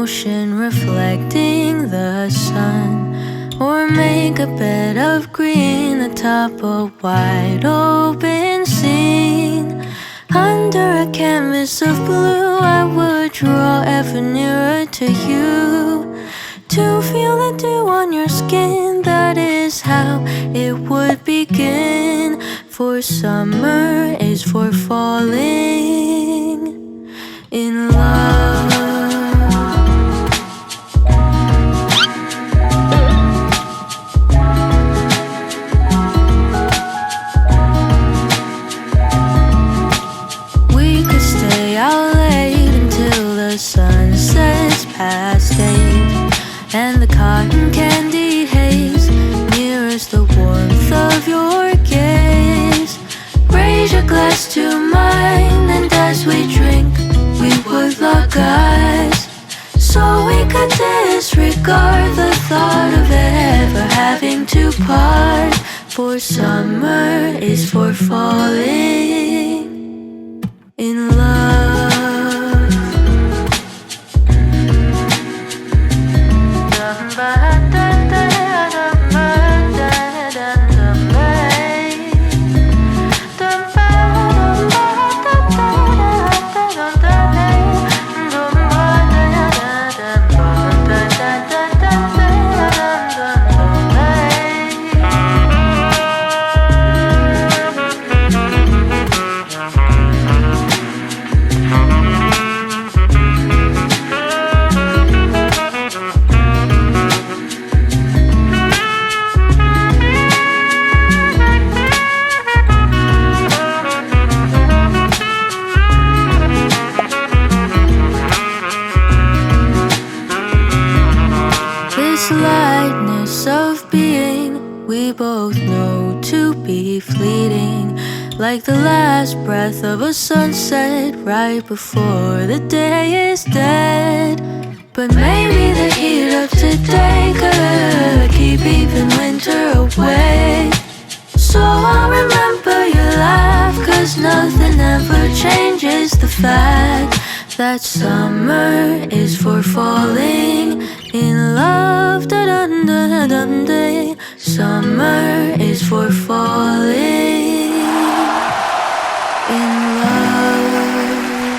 ocean reflecting the sun, or make a bed of green atop a wide open scene. Under a canvas of blue, I would draw ever nearer to you, to feel the dew on your skin. That is how it would begin. For summer is for falling in love. We could stay out late until the sun sets past 8, and the cotton candy haze mirrors the warmth of your gaze. Raise your glass to mine, and as we drink, we would lock eyes, so we could disregard the thought of ever having to part. For summer is for falling in love. Lightness of being, we both know to be fleeting, like the last breath of a sunset right before the day is dead. But maybe the heat of today could keep even winter away. So I'll remember your laugh, 'cause nothing ever changes the fact that summer is for falling in love. Da-dun-da-dun-day. Summer is for falling in love.